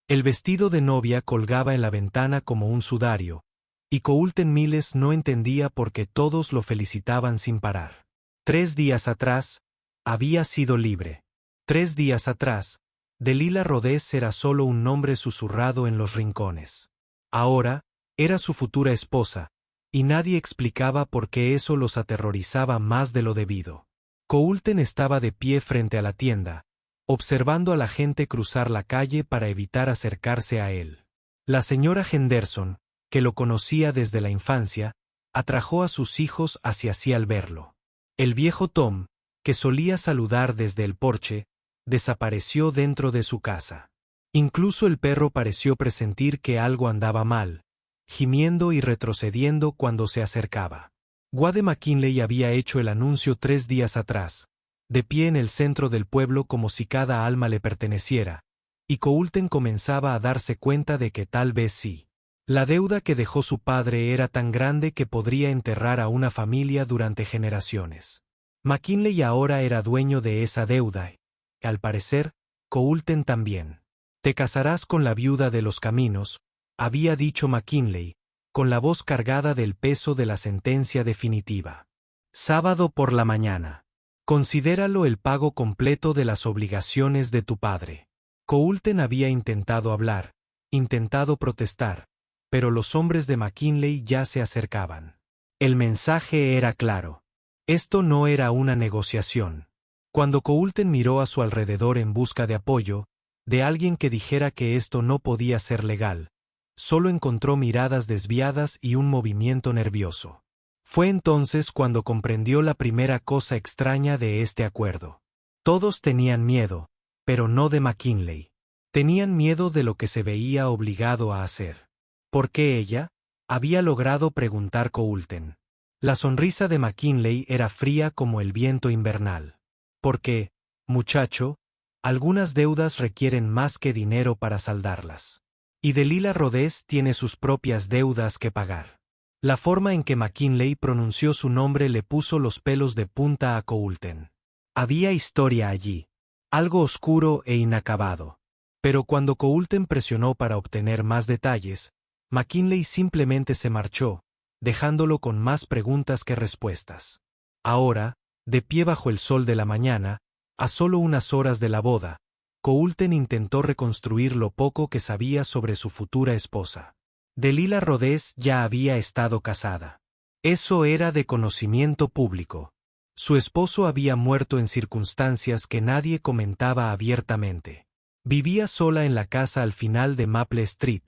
El vestido de novia colgaba en la ventana como un sudario, y Koulten Miles no entendía por qué todos lo felicitaban sin parar. 3 días atrás, había sido libre. 3 días atrás, Delilah Rhodes era solo un nombre susurrado en los rincones. Ahora, era su futura esposa, y nadie explicaba por qué eso los aterrorizaba más de lo debido. Koulten estaba de pie frente a la tienda, observando a la gente cruzar la calle para evitar acercarse a él. La señora Henderson, que lo conocía desde la infancia, atrajo a sus hijos hacia sí al verlo. El viejo Tom, que solía saludar desde el porche, desapareció dentro de su casa. Incluso el perro pareció presentir que algo andaba mal, gimiendo y retrocediendo cuando se acercaba. Wade McKinley había hecho el anuncio 3 días atrás, de pie en el centro del pueblo como si cada alma le perteneciera, y Koulten comenzaba a darse cuenta de que tal vez sí. La deuda que dejó su padre era tan grande que podría enterrar a una familia durante generaciones. McKinley ahora era dueño de esa deuda, y, al parecer, Koulten también. «Te casarás con la viuda de los caminos», había dicho McKinley, con la voz cargada del peso de la sentencia definitiva. Sábado por la mañana. Considéralo el pago completo de las obligaciones de tu padre. Koulten había intentado hablar, intentado protestar, pero los hombres de McKinley ya se acercaban. El mensaje era claro. Esto no era una negociación. Cuando Koulten miró a su alrededor en busca de apoyo, de alguien que dijera que esto no podía ser legal, solo encontró miradas desviadas y un movimiento nervioso. Fue entonces cuando comprendió la primera cosa extraña de este acuerdo. Todos tenían miedo, pero no de McKinley. Tenían miedo de lo que se veía obligado a hacer. ¿Por qué ella? Había logrado preguntar Koulten. La sonrisa de McKinley era fría como el viento invernal. Porque, muchacho, algunas deudas requieren más que dinero para saldarlas. Y Delilah Rhodes tiene sus propias deudas que pagar. La forma en que McKinley pronunció su nombre le puso los pelos de punta a Koulten. Había historia allí, algo oscuro e inacabado. Pero cuando Koulten presionó para obtener más detalles, McKinley simplemente se marchó, dejándolo con más preguntas que respuestas. Ahora, de pie bajo el sol de la mañana, a solo unas horas de la boda, Koulten intentó reconstruir lo poco que sabía sobre su futura esposa. Delilah Rhodes ya había estado casada. Eso era de conocimiento público. Su esposo había muerto en circunstancias que nadie comentaba abiertamente. Vivía sola en la casa al final de Maple Street,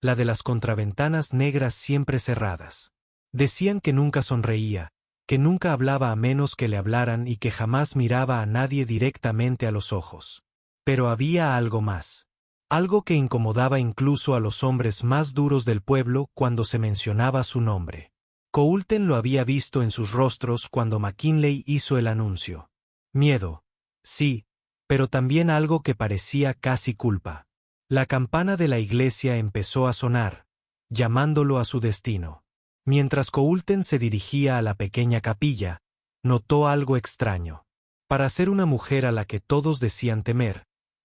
la de las contraventanas negras siempre cerradas. Decían que nunca sonreía, que nunca hablaba a menos que le hablaran y que jamás miraba a nadie directamente a los ojos. Pero había algo más. Algo que incomodaba incluso a los hombres más duros del pueblo cuando se mencionaba su nombre. Koulten lo había visto en sus rostros cuando McKinley hizo el anuncio. Miedo. Sí, pero también algo que parecía casi culpa. La campana de la iglesia empezó a sonar, llamándolo a su destino. Mientras Koulten se dirigía a la pequeña capilla, notó algo extraño. Para ser una mujer a la que todos decían temer,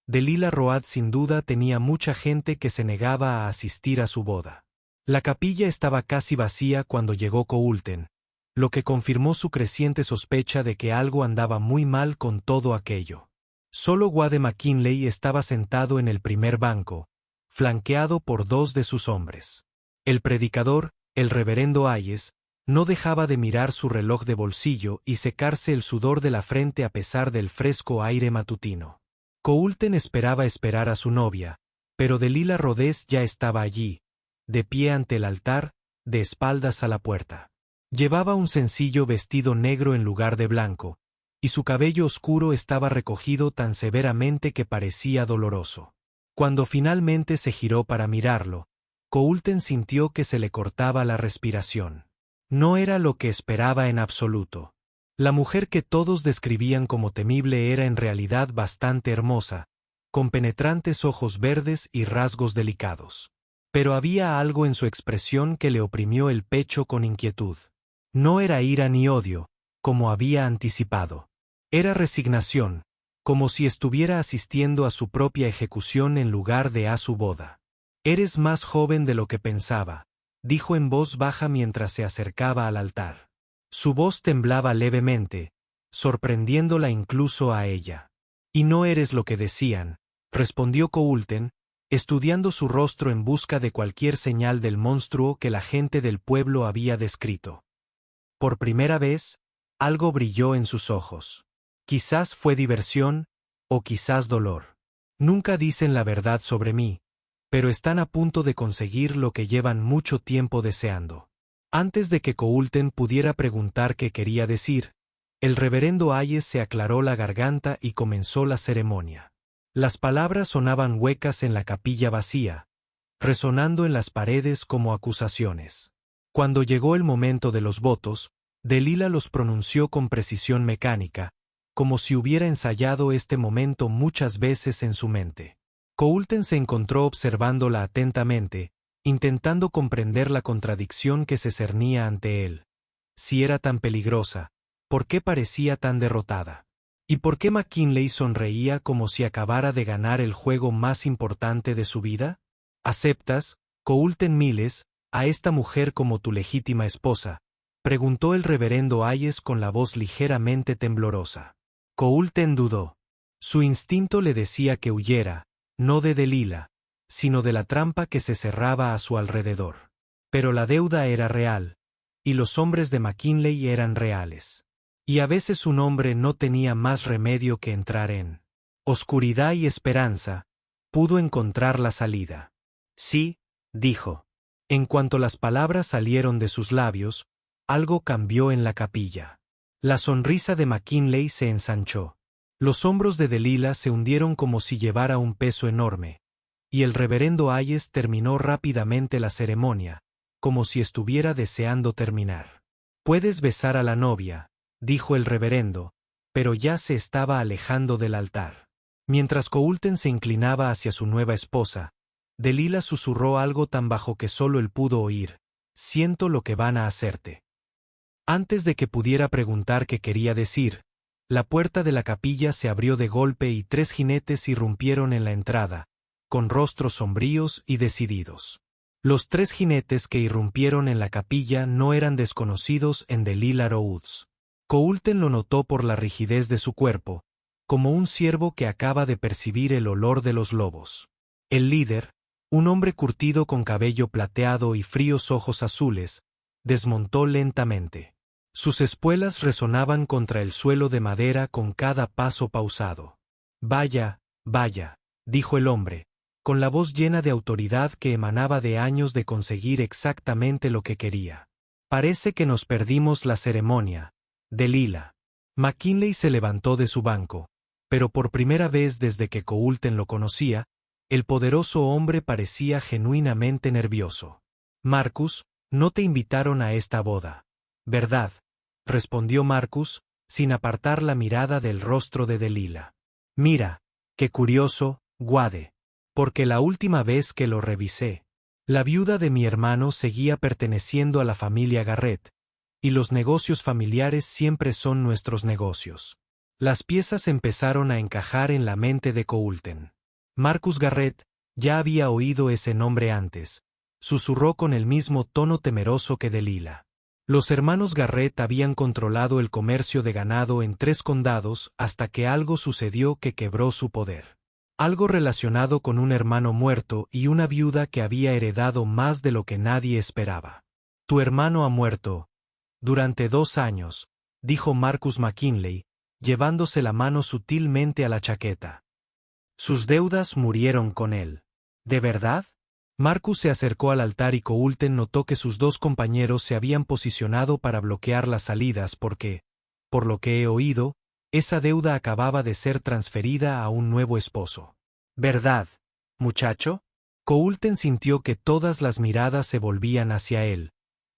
Delilah Rhodes sin duda tenía mucha gente que se negaba a asistir a su boda. La capilla estaba casi vacía cuando llegó Koulten, lo que confirmó su creciente sospecha de que algo andaba muy mal con todo aquello. Solo Wade McKinley estaba sentado en el primer banco, flanqueado por 2 de sus hombres. El predicador, el reverendo Hayes, no dejaba de mirar su reloj de bolsillo y secarse el sudor de la frente a pesar del fresco aire matutino. Koulten esperaba esperar a su novia, pero Delilah Rhodes ya estaba allí, de pie ante el altar, de espaldas a la puerta. Llevaba un sencillo vestido negro en lugar de blanco, y su cabello oscuro estaba recogido tan severamente que parecía doloroso. Cuando finalmente se giró para mirarlo, Koulten sintió que se le cortaba la respiración. No era lo que esperaba en absoluto. La mujer que todos describían como temible era en realidad bastante hermosa, con penetrantes ojos verdes y rasgos delicados. Pero había algo en su expresión que le oprimió el pecho con inquietud. No era ira ni odio, como había anticipado. Era resignación, como si estuviera asistiendo a su propia ejecución en lugar de a su boda. «Eres más joven de lo que pensaba», dijo en voz baja mientras se acercaba al altar. Su voz temblaba levemente, sorprendiéndola incluso a ella. «Y no eres lo que decían», respondió Coulten, estudiando su rostro en busca de cualquier señal del monstruo que la gente del pueblo había descrito. Por primera vez, algo brilló en sus ojos. Quizás fue diversión, o quizás dolor. «Nunca dicen la verdad sobre mí, pero están a punto de conseguir lo que llevan mucho tiempo deseando». Antes de que Coulten pudiera preguntar qué quería decir, el reverendo Hayes se aclaró la garganta y comenzó la ceremonia. Las palabras sonaban huecas en la capilla vacía, resonando en las paredes como acusaciones. Cuando llegó el momento de los votos, Delilah los pronunció con precisión mecánica, como si hubiera ensayado este momento muchas veces en su mente. Coulten se encontró observándola atentamente, intentando comprender la contradicción que se cernía ante él. Si era tan peligrosa, ¿por qué parecía tan derrotada? ¿Y por qué McKinley sonreía como si acabara de ganar el juego más importante de su vida? ¿Aceptas, Coulten Miles, a esta mujer como tu legítima esposa?, preguntó el reverendo Hayes con la voz ligeramente temblorosa. Coulten dudó. Su instinto le decía que huyera, no de Delilah, sino de la trampa que se cerraba a su alrededor. Pero la deuda era real, y los hombres de McKinley eran reales. Y a veces un hombre no tenía más remedio que entrar en oscuridad y esperanza, pudo encontrar la salida. Sí, dijo. En cuanto las palabras salieron de sus labios, algo cambió en la capilla. La sonrisa de McKinley se ensanchó. Los hombros de Delilah se hundieron como si llevara un peso enorme, y el reverendo Hayes terminó rápidamente la ceremonia, como si estuviera deseando terminar. «Puedes besar a la novia», dijo el reverendo, pero ya se estaba alejando del altar. Mientras Coulten se inclinaba hacia su nueva esposa, Delilah susurró algo tan bajo que solo él pudo oír: «Siento lo que van a hacerte». Antes de que pudiera preguntar qué quería decir, la puerta de la capilla se abrió de golpe y 3 jinetes irrumpieron en la entrada, con rostros sombríos y decididos. Los 3 jinetes que irrumpieron en la capilla no eran desconocidos en Delilah Rhodes. Coulten lo notó por la rigidez de su cuerpo, como un ciervo que acaba de percibir el olor de los lobos. El líder, un hombre curtido con cabello plateado y fríos ojos azules, desmontó lentamente. Sus espuelas resonaban contra el suelo de madera con cada paso pausado. «Vaya, vaya», dijo el hombre, con la voz llena de autoridad que emanaba de años de conseguir exactamente lo que quería. «Parece que nos perdimos la ceremonia, Delilah». McKinley se levantó de su banco, pero por primera vez desde que Coulten lo conocía, el poderoso hombre parecía genuinamente nervioso. «Marcus, no te invitaron a esta boda, ¿verdad?», respondió Marcus, sin apartar la mirada del rostro de Delilah. «Mira, qué curioso, Wade, porque la última vez que lo revisé, la viuda de mi hermano seguía perteneciendo a la familia Garrett, y los negocios familiares siempre son nuestros negocios». Las piezas empezaron a encajar en la mente de Coulten. Marcus Garrett ya había oído ese nombre antes, susurró con el mismo tono temeroso que Delilah. Los hermanos Garrett habían controlado el comercio de ganado en 3 condados hasta que algo sucedió que quebró su poder. Algo relacionado con un hermano muerto y una viuda que había heredado más de lo que nadie esperaba. «Tu hermano ha muerto durante 2 años», dijo Marcus McKinley, llevándose la mano sutilmente a la chaqueta. «Sus deudas murieron con él». «¿De verdad?». Marcus se acercó al altar y Coulten notó que sus 2 compañeros se habían posicionado para bloquear las salidas porque, por lo que he oído, esa deuda acababa de ser transferida a un nuevo esposo. «¿Verdad, muchacho?». Coulten sintió que todas las miradas se volvían hacia él,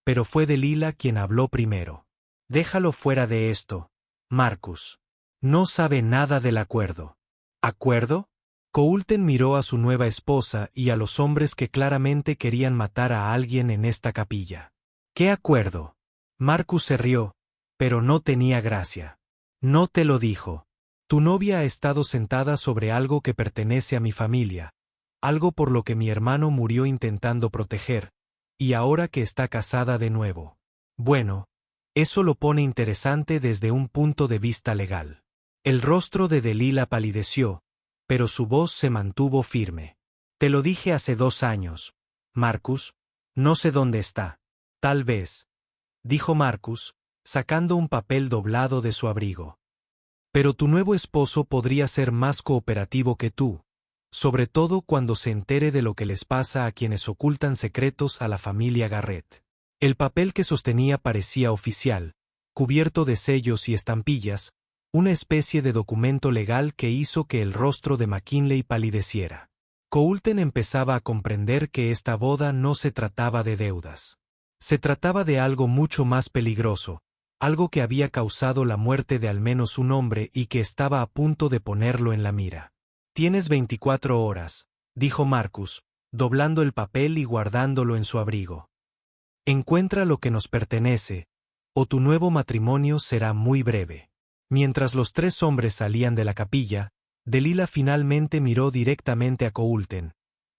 pero fue Delilah quien habló primero. «Déjalo fuera de esto, Marcus. No sabe nada del acuerdo». «¿Acuerdo?». Coulten miró a su nueva esposa y a los hombres que claramente querían matar a alguien en esta capilla. «¿Qué acuerdo?». Marcus se rió, pero no tenía gracia. «No te lo dijo». Tu novia ha estado sentada sobre algo que pertenece a mi familia, algo por lo que mi hermano murió intentando proteger, y ahora que está casada de nuevo. Bueno, eso lo pone interesante desde un punto de vista legal. El rostro de Delilah palideció, pero su voz se mantuvo firme. Te lo dije hace 2 años, Marcus, no sé dónde está. Tal vez, dijo Marcus, sacando un papel doblado de su abrigo. Pero tu nuevo esposo podría ser más cooperativo que tú, sobre todo cuando se entere de lo que les pasa a quienes ocultan secretos a la familia Garrett. El papel que sostenía parecía oficial, cubierto de sellos y estampillas, una especie de documento legal que hizo que el rostro de McKinley palideciera. Coulter empezaba a comprender que esta boda no se trataba de deudas. Se trataba de algo mucho más peligroso, algo que había causado la muerte de al menos un hombre y que estaba a punto de ponerlo en la mira. Tienes 24 horas, dijo Marcus, doblando el papel y guardándolo en su abrigo. Encuentra lo que nos pertenece, o tu nuevo matrimonio será muy breve. Mientras los 3 hombres salían de la capilla, Delilah finalmente miró directamente a Coulter,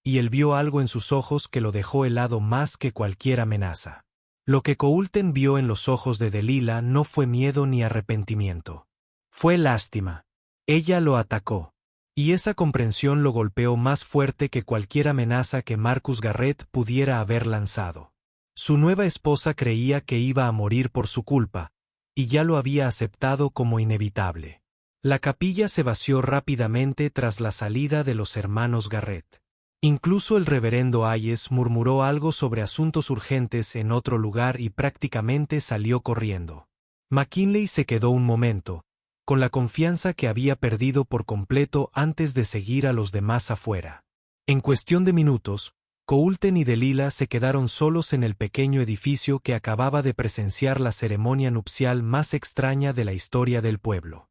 y él vio algo en sus ojos que lo dejó helado más que cualquier amenaza. Lo que Coulter vio en los ojos de Delilah no fue miedo ni arrepentimiento. Fue lástima. Ella lo atacó. Y esa comprensión lo golpeó más fuerte que cualquier amenaza que Marcus Garrett pudiera haber lanzado. Su nueva esposa creía que iba a morir por su culpa, y ya lo había aceptado como inevitable. La capilla se vació rápidamente tras la salida de los hermanos Garrett. Incluso el reverendo Hayes murmuró algo sobre asuntos urgentes en otro lugar y prácticamente salió corriendo. McKinley se quedó un momento, con la confianza que había perdido por completo antes de seguir a los demás afuera. En cuestión de minutos, Coulter y Delilah se quedaron solos en el pequeño edificio que acababa de presenciar la ceremonia nupcial más extraña de la historia del pueblo.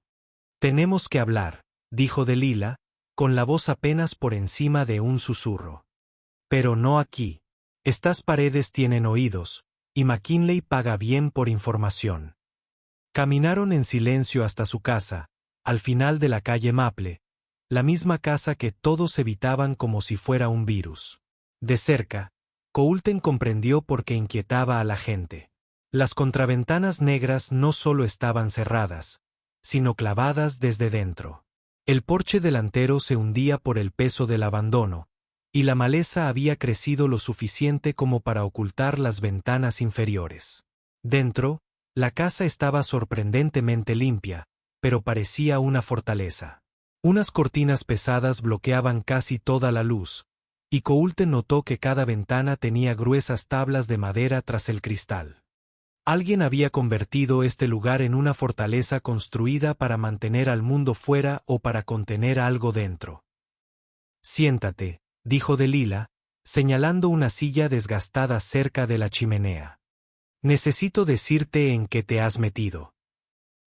Tenemos que hablar, dijo Delilah, con la voz apenas por encima de un susurro. Pero no aquí. Estas paredes tienen oídos, y McKinley paga bien por información. Caminaron en silencio hasta su casa, al final de la calle Maple, la misma casa que todos evitaban como si fuera un virus. De cerca, Coulter comprendió por qué inquietaba a la gente. Las contraventanas negras no solo estaban cerradas, sino clavadas desde dentro. El porche delantero se hundía por el peso del abandono, y la maleza había crecido lo suficiente como para ocultar las ventanas inferiores. Dentro, la casa estaba sorprendentemente limpia, pero parecía una fortaleza. Unas cortinas pesadas bloqueaban casi toda la luz, y Coulter notó que cada ventana tenía gruesas tablas de madera tras el cristal. Alguien había convertido este lugar en una fortaleza construida para mantener al mundo fuera o para contener algo dentro. Siéntate, dijo Delilah, señalando una silla desgastada cerca de la chimenea. Necesito decirte en qué te has metido.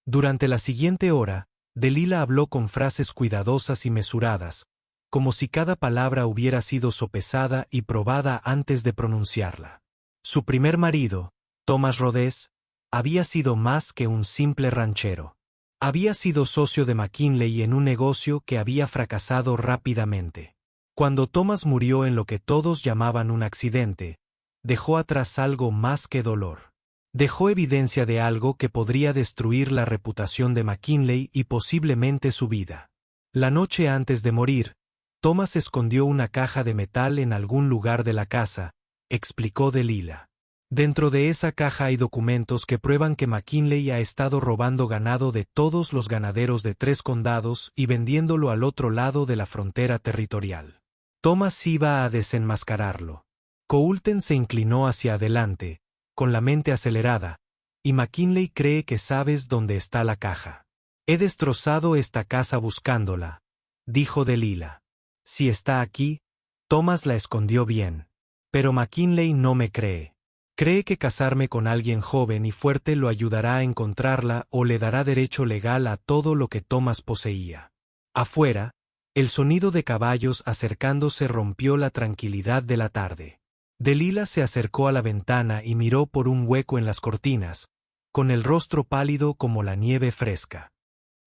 Durante la siguiente hora, Delilah habló con frases cuidadosas y mesuradas, como si cada palabra hubiera sido sopesada y probada antes de pronunciarla. Su primer marido, Thomas Rhodes, había sido más que un simple ranchero. Había sido socio de McKinley en un negocio que había fracasado rápidamente. Cuando Thomas murió en lo que todos llamaban un accidente, dejó atrás algo más que dolor. Dejó evidencia de algo que podría destruir la reputación de McKinley y posiblemente su vida. La noche antes de morir, Thomas escondió una caja de metal en algún lugar de la casa, explicó Delilah. Dentro de esa caja hay documentos que prueban que McKinley ha estado robando ganado de todos los ganaderos de 3 condados y vendiéndolo al otro lado de la frontera territorial. Thomas iba a desenmascararlo. Coulter se inclinó hacia adelante, con la mente acelerada, y McKinley cree que sabes dónde está la caja. He destrozado esta casa buscándola, dijo Delilah. Si está aquí, Thomas la escondió bien. Pero McKinley no me cree. Cree que casarme con alguien joven y fuerte lo ayudará a encontrarla o le dará derecho legal a todo lo que Thomas poseía. Afuera, el sonido de caballos acercándose rompió la tranquilidad de la tarde. Delilah se acercó a la ventana y miró por un hueco en las cortinas, con el rostro pálido como la nieve fresca.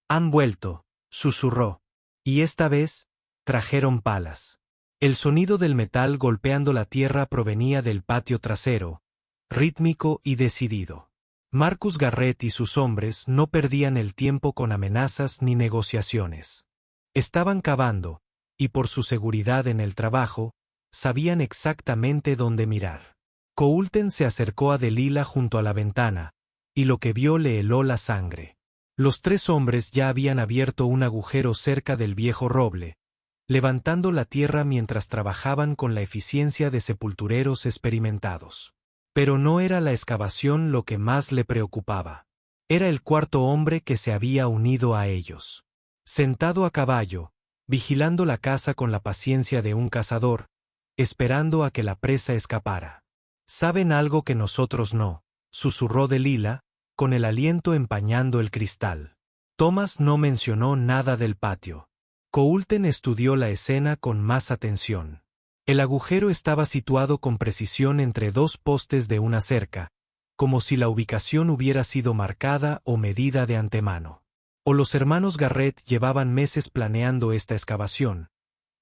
Han vuelto, susurró. Y esta vez, trajeron palas. El sonido del metal golpeando la tierra provenía del patio trasero, rítmico y decidido. Marcus Garrett y sus hombres no perdían el tiempo con amenazas ni negociaciones. Estaban cavando, y por su seguridad en el trabajo, sabían exactamente dónde mirar. Coulter se acercó a Delilah junto a la ventana, y lo que vio le heló la sangre. Los tres hombres ya habían abierto un agujero cerca del viejo roble, levantando la tierra mientras trabajaban con la eficiencia de sepultureros experimentados. Pero no era la excavación lo que más le preocupaba. Era el cuarto hombre que se había unido a ellos. Sentado a caballo, vigilando la caza con la paciencia de un cazador, esperando a que la presa escapara. «Saben algo que nosotros no», susurró Delilah, con el aliento empañando el cristal. Thomas no mencionó nada del patio. Coulter estudió la escena con más atención. El agujero estaba situado con precisión entre dos postes de una cerca, como si la ubicación hubiera sido marcada o medida de antemano. O los hermanos Garrett llevaban meses planeando esta excavación,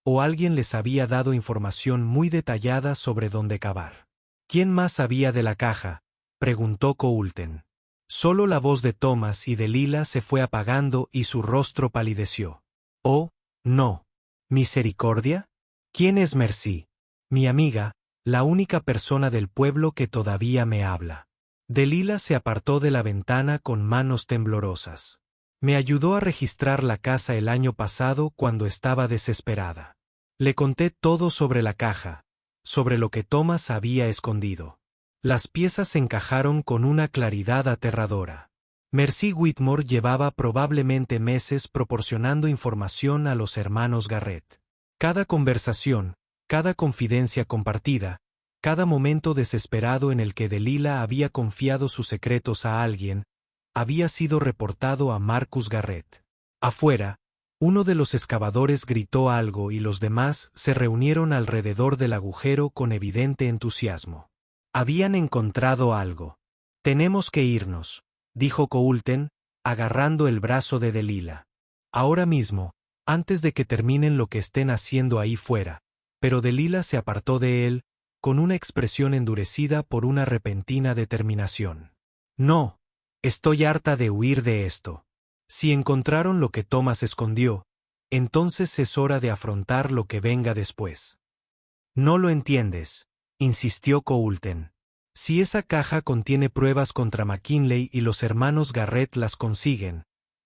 o alguien les había dado información muy detallada sobre dónde cavar. ¿Quién más sabía de la caja?, preguntó Coulter. Solo la voz de Thomas y Delilah se fue apagando y su rostro palideció. «Oh, no. ¿Misericordia? ¿Quién es Mercy?» «Mi amiga, la única persona del pueblo que todavía me habla». Delilah se apartó de la ventana con manos temblorosas. «Me ayudó a registrar la casa el año pasado cuando estaba desesperada. Le conté todo sobre la caja, sobre lo que Thomas había escondido. Las piezas se encajaron con una claridad aterradora. Mercy Whitmore llevaba probablemente meses proporcionando información a los hermanos Garrett. Cada conversación, cada confidencia compartida, cada momento desesperado en el que Delilah había confiado sus secretos a alguien, había sido reportado a Marcus Garrett. Afuera, uno de los excavadores gritó algo y los demás se reunieron alrededor del agujero con evidente entusiasmo. Habían encontrado algo. «Tenemos que irnos», dijo Coulter, agarrando el brazo de Delilah. «Ahora mismo, antes de que terminen lo que estén haciendo ahí fuera». Pero Delilah se apartó de él, con una expresión endurecida por una repentina determinación. «No, estoy harta de huir de esto. Si encontraron lo que Thomas escondió, entonces es hora de afrontar lo que venga después». «No lo entiendes», insistió Coulter. «Si esa caja contiene pruebas contra McKinley y los hermanos Garrett las consiguen,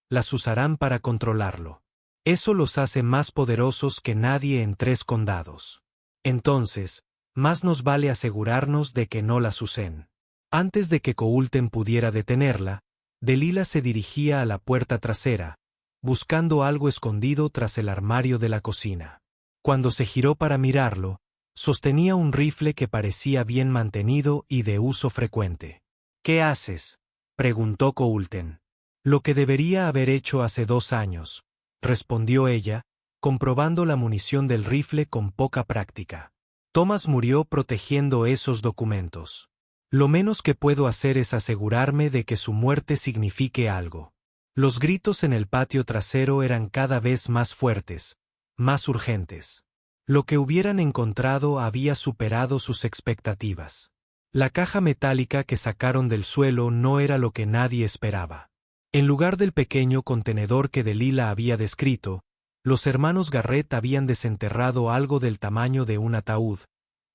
las usarán para controlarlo. Eso los hace más poderosos que nadie en 3 condados. Entonces, más nos vale asegurarnos de que no las usen». Antes de que Coulter pudiera detenerla, Delilah se dirigía a la puerta trasera, buscando algo escondido tras el armario de la cocina. Cuando se giró para mirarlo, sostenía un rifle que parecía bien mantenido y de uso frecuente. «¿Qué haces?», preguntó Coulter. «Lo que debería haber hecho hace 2 años», respondió ella, comprobando la munición del rifle con poca práctica. «Thomas murió protegiendo esos documentos. Lo menos que puedo hacer es asegurarme de que su muerte signifique algo». Los gritos en el patio trasero eran cada vez más fuertes, más urgentes. Lo que hubieran encontrado había superado sus expectativas. La caja metálica que sacaron del suelo no era lo que nadie esperaba. En lugar del pequeño contenedor que Delilah había descrito, los hermanos Garrett habían desenterrado algo del tamaño de un ataúd,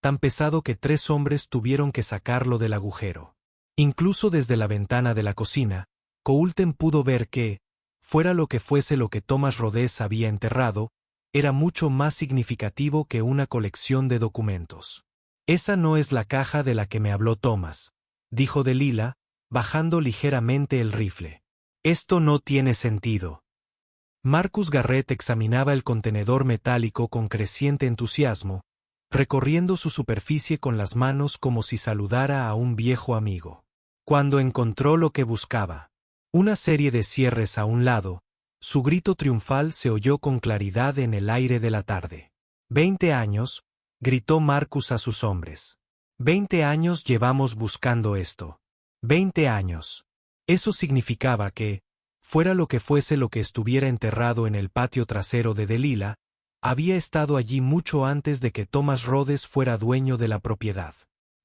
tan pesado que 3 hombres tuvieron que sacarlo del agujero. Incluso desde la ventana de la cocina, Coulter pudo ver que, fuera lo que fuese lo que Thomas Rhodes había enterrado, era mucho más significativo que una colección de documentos. «Esa no es la caja de la que me habló Thomas», dijo Delilah, bajando ligeramente el rifle. «Esto no tiene sentido». Marcus Garrett examinaba el contenedor metálico con creciente entusiasmo, recorriendo su superficie con las manos como si saludara a un viejo amigo. Cuando encontró lo que buscaba, una serie de cierres a un lado, su grito triunfal se oyó con claridad en el aire de la tarde. «20 años», gritó Marcus a sus hombres. «20 años llevamos buscando esto. 20 años». Eso significaba que, Fuera lo que estuviera enterrado en el patio trasero de Delilah, había estado allí mucho antes de que Thomas Rhodes fuera dueño de la propiedad.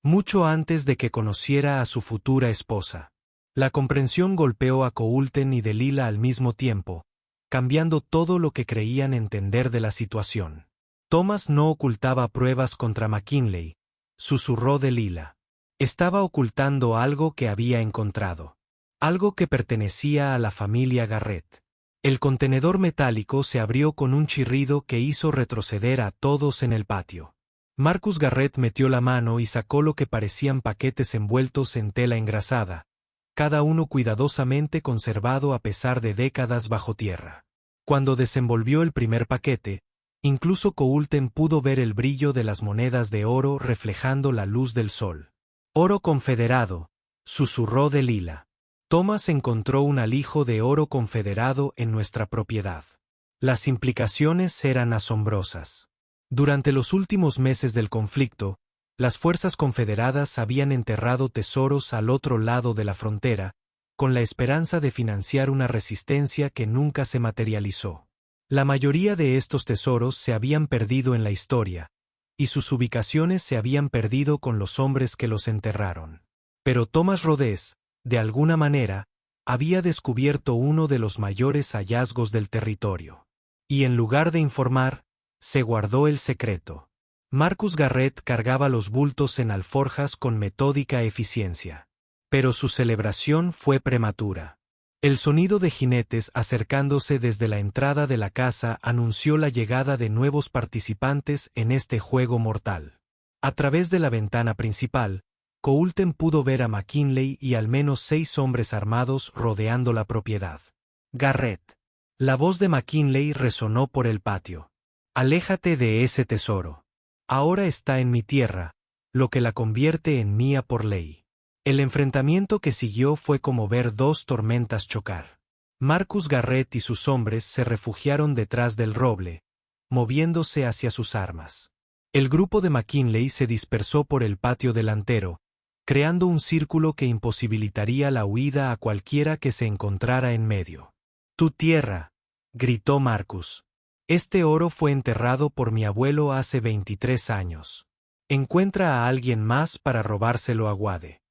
Mucho antes de que conociera a su futura esposa. La comprensión golpeó a Coulter y Delilah al mismo tiempo, cambiando todo lo que creían entender de la situación. Thomas no ocultaba pruebas contra McKinley, susurró Delilah. Estaba ocultando algo que había encontrado. Algo que pertenecía a la familia Garrett. El contenedor metálico se abrió con un chirrido que hizo retroceder a todos en el patio. Marcus Garrett metió la mano y sacó lo que parecían paquetes envueltos en tela engrasada, cada uno cuidadosamente conservado a pesar de décadas bajo tierra. Cuando desenvolvió el primer paquete, incluso Coulter pudo ver el brillo de las monedas de oro reflejando la luz del sol. «Oro confederado», susurró Delilah. «Thomas encontró un alijo de oro confederado en nuestra propiedad». Las implicaciones eran asombrosas. Durante los últimos meses del conflicto, las fuerzas confederadas habían enterrado tesoros al otro lado de la frontera, con la esperanza de financiar una resistencia que nunca se materializó. La mayoría de estos tesoros se habían perdido en la historia, y sus ubicaciones se habían perdido con los hombres que los enterraron. Pero Thomas Rhodes, de alguna manera, había descubierto uno de los mayores hallazgos del territorio. Y en lugar de informar, se guardó el secreto. Marcus Garrett cargaba los bultos en alforjas con metódica eficiencia. Pero su celebración fue prematura. El sonido de jinetes acercándose desde la entrada de la casa anunció la llegada de nuevos participantes en este juego mortal. A través de la ventana principal, Coulter pudo ver a McKinley y al menos 6 hombres armados rodeando la propiedad. «Garrett». La voz de McKinley resonó por el patio. «Aléjate de ese tesoro. Ahora está en mi tierra, lo que la convierte en mía por ley». El enfrentamiento que siguió fue como ver 2 tormentas chocar. Marcus Garrett y sus hombres se refugiaron detrás del roble, moviéndose hacia sus armas. El grupo de McKinley se dispersó por el patio delantero, creando un círculo que imposibilitaría la huida a cualquiera que se encontrara en medio. «Tu tierra», gritó Marcus. «Este oro fue enterrado por mi abuelo hace 23 años. Encuentra a alguien más para robárselo a Wade».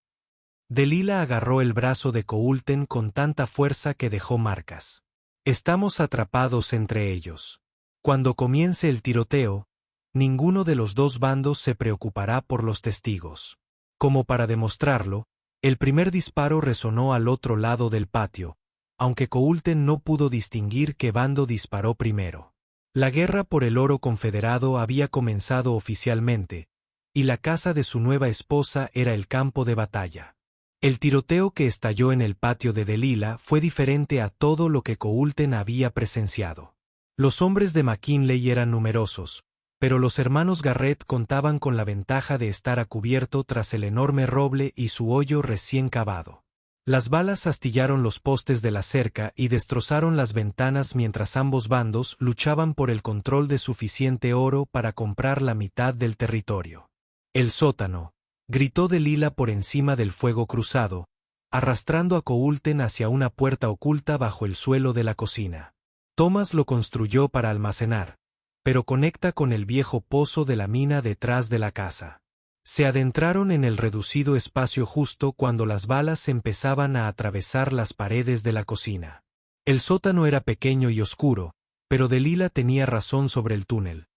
Delilah agarró el brazo de Coulter con tanta fuerza que dejó marcas. «Estamos atrapados entre ellos. Cuando comience el tiroteo, ninguno de los 2 bandos se preocupará por los testigos». Como para demostrarlo, el primer disparo resonó al otro lado del patio, aunque Coulter no pudo distinguir qué bando disparó primero. La guerra por el oro confederado había comenzado oficialmente, y la casa de su nueva esposa era el campo de batalla. El tiroteo que estalló en el patio de Delilah fue diferente a todo lo que Coulter había presenciado. Los hombres de McKinley eran numerosos, pero los hermanos Garrett contaban con la ventaja de estar a cubierto tras el enorme roble y su hoyo recién cavado. Las balas astillaron los postes de la cerca y destrozaron las ventanas mientras ambos bandos luchaban por el control de suficiente oro para comprar la mitad del territorio. «El sótano», gritó Delilah por encima del fuego cruzado, arrastrando a Coulter hacia una puerta oculta bajo el suelo de la cocina. Thomas lo construyó para almacenar, pero conecta con el viejo pozo de la mina detrás de la casa. Se adentraron en el reducido espacio justo cuando las balas empezaban a atravesar las paredes de la cocina. El sótano era pequeño y oscuro, pero Delilah tenía razón sobre el túnel.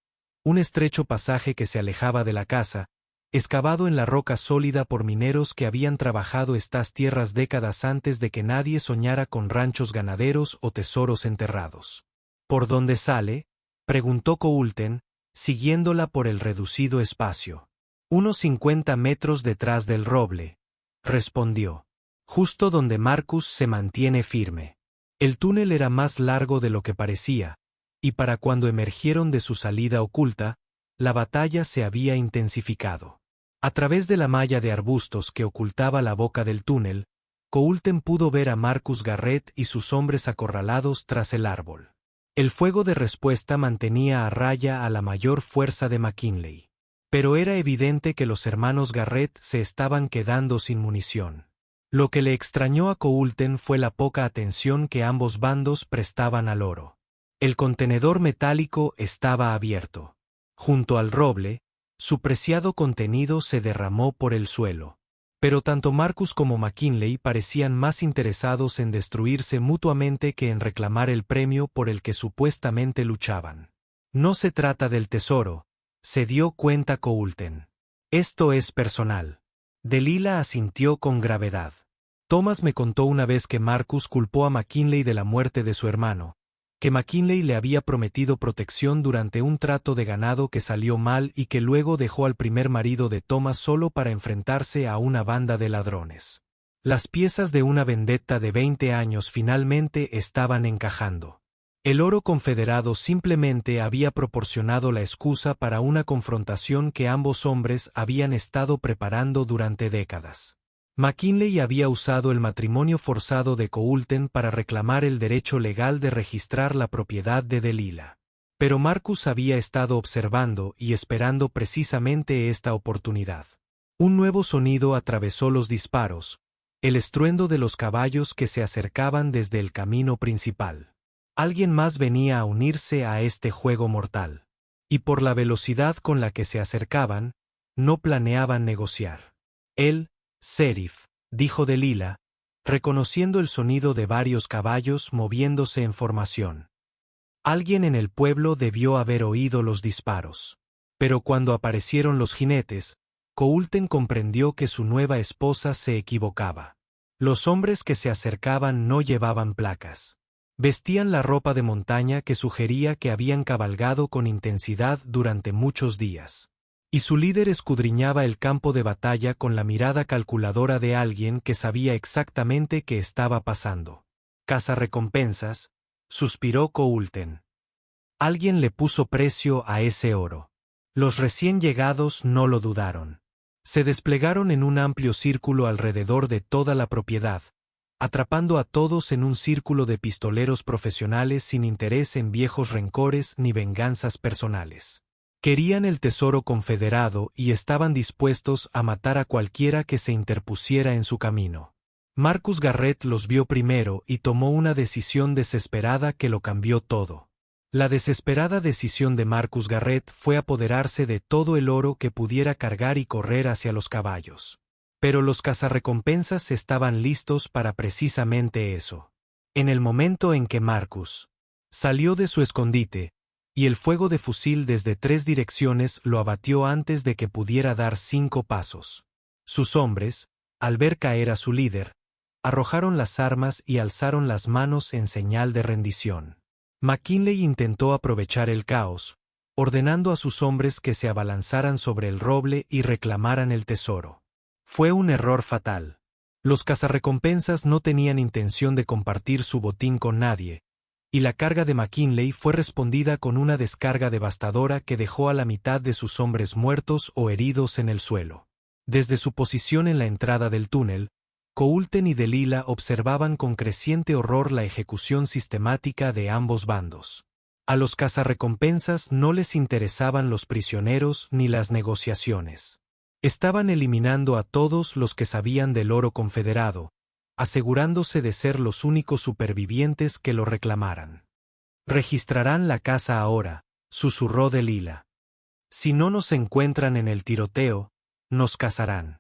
Un estrecho pasaje que se alejaba de la casa, excavado en la roca sólida por mineros que habían trabajado estas tierras décadas antes de que nadie soñara con ranchos ganaderos o tesoros enterrados. «¿Por dónde sale?», preguntó Coulter, siguiéndola por el reducido espacio. «Unos 50 metros detrás del roble», respondió. «Justo donde Marcus se mantiene firme». El túnel era más largo de lo que parecía, y para cuando emergieron de su salida oculta, la batalla se había intensificado. A través de la malla de arbustos que ocultaba la boca del túnel, Coulter pudo ver a Marcus Garrett y sus hombres acorralados tras el árbol. El fuego de respuesta mantenía a raya a la mayor fuerza de McKinley. Pero era evidente que los hermanos Garrett se estaban quedando sin munición. Lo que le extrañó a Coulten fue la poca atención que ambos bandos prestaban al oro. El contenedor metálico estaba abierto. Junto al roble, su preciado contenido se derramó por el suelo. Pero tanto Marcus como McKinley parecían más interesados en destruirse mutuamente que en reclamar el premio por el que supuestamente luchaban. No se trata del tesoro, se dio cuenta Coulten. Esto es personal. Delilah asintió con gravedad. Thomas me contó una vez que Marcus culpó a McKinley de la muerte de su hermano, que McKinley le había prometido protección durante un trato de ganado que salió mal y que luego dejó al primer marido de Thomas solo para enfrentarse a una banda de ladrones. Las piezas de una vendetta de 20 años finalmente estaban encajando. El oro confederado simplemente había proporcionado la excusa para una confrontación que ambos hombres habían estado preparando durante décadas. McKinley había usado el matrimonio forzado de Coulten para reclamar el derecho legal de registrar la propiedad de Delilah. Pero Marcus había estado observando y esperando precisamente esta oportunidad. Un nuevo sonido atravesó los disparos, el estruendo de los caballos que se acercaban desde el camino principal. Alguien más venía a unirse a este juego mortal. Y por la velocidad con la que se acercaban, no planeaban negociar. Él, Sheriff, dijo Delilah, reconociendo el sonido de varios caballos moviéndose en formación. Alguien en el pueblo debió haber oído los disparos. Pero cuando aparecieron los jinetes, Coulten comprendió que su nueva esposa se equivocaba. Los hombres que se acercaban no llevaban placas. Vestían la ropa de montaña que sugería que habían cabalgado con intensidad durante muchos días. Y su líder escudriñaba el campo de batalla con la mirada calculadora de alguien que sabía exactamente qué estaba pasando. «Cazarrecompensas», suspiró Coulten. Alguien le puso precio a ese oro. Los recién llegados no lo dudaron. Se desplegaron en un amplio círculo alrededor de toda la propiedad, atrapando a todos en un círculo de pistoleros profesionales sin interés en viejos rencores ni venganzas personales. Querían el tesoro confederado y estaban dispuestos a matar a cualquiera que se interpusiera en su camino. Marcus Garrett los vio primero y tomó una decisión desesperada que lo cambió todo. La desesperada decisión de Marcus Garrett fue apoderarse de todo el oro que pudiera cargar y correr hacia los caballos. Pero los cazarrecompensas estaban listos para precisamente eso. En el momento en que Marcus salió de su escondite, y el fuego de fusil desde 3 direcciones lo abatió antes de que pudiera dar 5 pasos. Sus hombres, al ver caer a su líder, arrojaron las armas y alzaron las manos en señal de rendición. McKinley intentó aprovechar el caos, ordenando a sus hombres que se abalanzaran sobre el roble y reclamaran el tesoro. Fue un error fatal. Los cazarrecompensas no tenían intención de compartir su botín con nadie, y la carga de McKinley fue respondida con una descarga devastadora que dejó a la mitad de sus hombres muertos o heridos en el suelo. Desde su posición en la entrada del túnel, Coulten y Delilah observaban con creciente horror la ejecución sistemática de ambos bandos. A los cazarrecompensas no les interesaban los prisioneros ni las negociaciones. Estaban eliminando a todos los que sabían del oro confederado, asegurándose de ser los únicos supervivientes que lo reclamaran. «Registrarán la casa ahora», susurró Delilah. «Si no nos encuentran en el tiroteo, nos cazarán».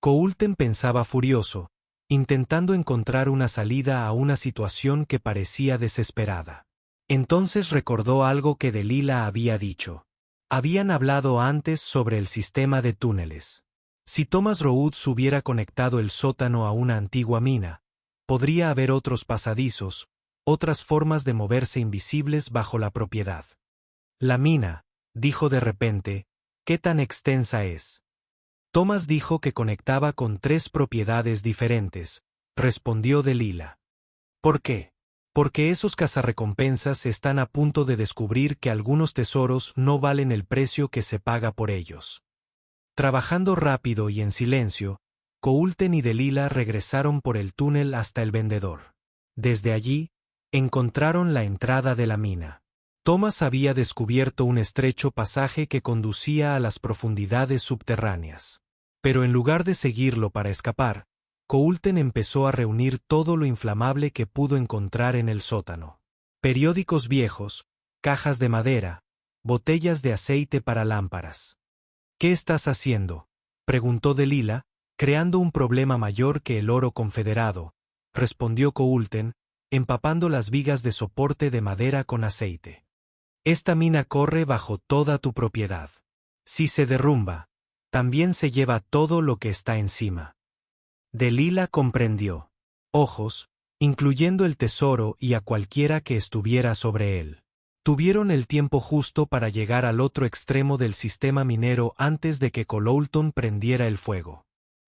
Coulten pensaba furioso, intentando encontrar una salida a una situación que parecía desesperada. Entonces recordó algo que Delilah había dicho. Habían hablado antes sobre el sistema de túneles. Si Thomas Rhodes hubiera conectado el sótano a una antigua mina, podría haber otros pasadizos, otras formas de moverse invisibles bajo la propiedad. La mina, dijo de repente, ¿qué tan extensa es? Thomas dijo que conectaba con 3 propiedades diferentes, respondió Delilah. ¿Por qué? Porque esos cazarrecompensas están a punto de descubrir que algunos tesoros no valen el precio que se paga por ellos. Trabajando rápido y en silencio, Coulten y Delilah regresaron por el túnel hasta el vendedor. Desde allí, encontraron la entrada de la mina. Thomas había descubierto un estrecho pasaje que conducía a las profundidades subterráneas. Pero en lugar de seguirlo para escapar, Coulten empezó a reunir todo lo inflamable que pudo encontrar en el sótano. Periódicos viejos, cajas de madera, botellas de aceite para lámparas. ¿Qué estás haciendo?, preguntó Delilah, creando un problema mayor que el oro confederado, respondió Coulten, empapando las vigas de soporte de madera con aceite. Esta mina corre bajo toda tu propiedad. Si se derrumba, también se lleva todo lo que está encima. Delilah comprendió. Ojos, incluyendo el tesoro y a cualquiera que estuviera sobre él. Tuvieron el tiempo justo para llegar al otro extremo del sistema minero antes de que Coulton prendiera el fuego.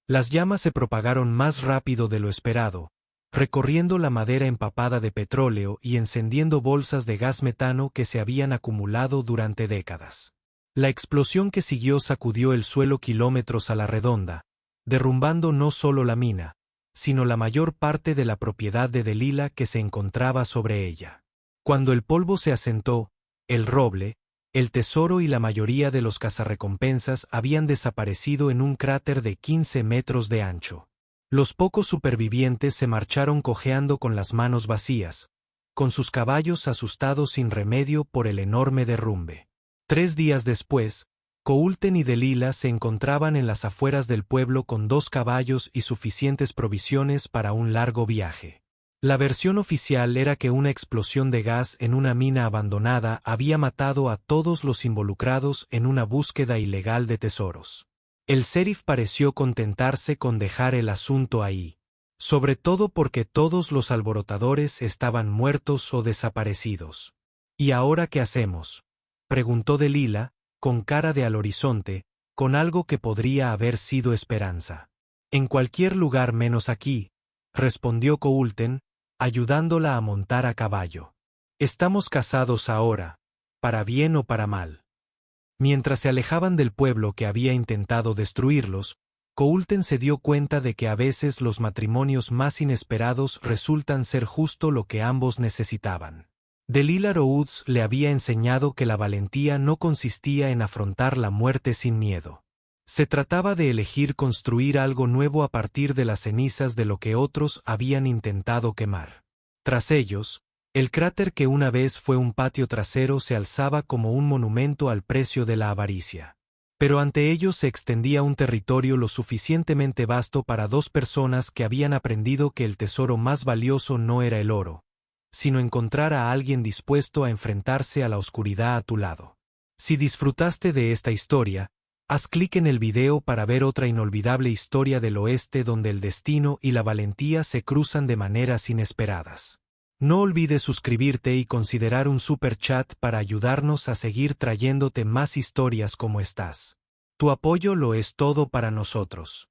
Las llamas se propagaron más rápido de lo esperado, recorriendo la madera empapada de petróleo y encendiendo bolsas de gas metano que se habían acumulado durante décadas. La explosión que siguió sacudió el suelo kilómetros a la redonda, derrumbando no solo la mina, sino la mayor parte de la propiedad de Delilah que se encontraba sobre ella. Cuando el polvo se asentó, el roble, el tesoro y la mayoría de los cazarrecompensas habían desaparecido en un cráter de 15 metros de ancho. Los pocos supervivientes se marcharon cojeando con las manos vacías, con sus caballos asustados sin remedio por el enorme derrumbe. 3 días después, Coulten y Delilah se encontraban en las afueras del pueblo con 2 caballos y suficientes provisiones para un largo viaje. La versión oficial era que una explosión de gas en una mina abandonada había matado a todos los involucrados en una búsqueda ilegal de tesoros. El sheriff pareció contentarse con dejar el asunto ahí, sobre todo porque todos los alborotadores estaban muertos o desaparecidos. ¿Y ahora qué hacemos?, preguntó Delilah, con cara de al horizonte, con algo que podría haber sido esperanza. En cualquier lugar menos aquí, respondió Coulten, ayudándola a montar a caballo. Estamos casados ahora, para bien o para mal. Mientras se alejaban del pueblo que había intentado destruirlos, Coulten se dio cuenta de que a veces los matrimonios más inesperados resultan ser justo lo que ambos necesitaban. Delilah Rhodes le había enseñado que la valentía no consistía en afrontar la muerte sin miedo. Se trataba de elegir construir algo nuevo a partir de las cenizas de lo que otros habían intentado quemar. Tras ellos, el cráter que una vez fue un patio trasero se alzaba como un monumento al precio de la avaricia. Pero ante ellos se extendía un territorio lo suficientemente vasto para 2 personas que habían aprendido que el tesoro más valioso no era el oro, sino encontrar a alguien dispuesto a enfrentarse a la oscuridad a tu lado. Si disfrutaste de esta historia, haz clic en el video para ver otra inolvidable historia del oeste donde el destino y la valentía se cruzan de maneras inesperadas. No olvides suscribirte y considerar un super chat para ayudarnos a seguir trayéndote más historias como estas. Tu apoyo lo es todo para nosotros.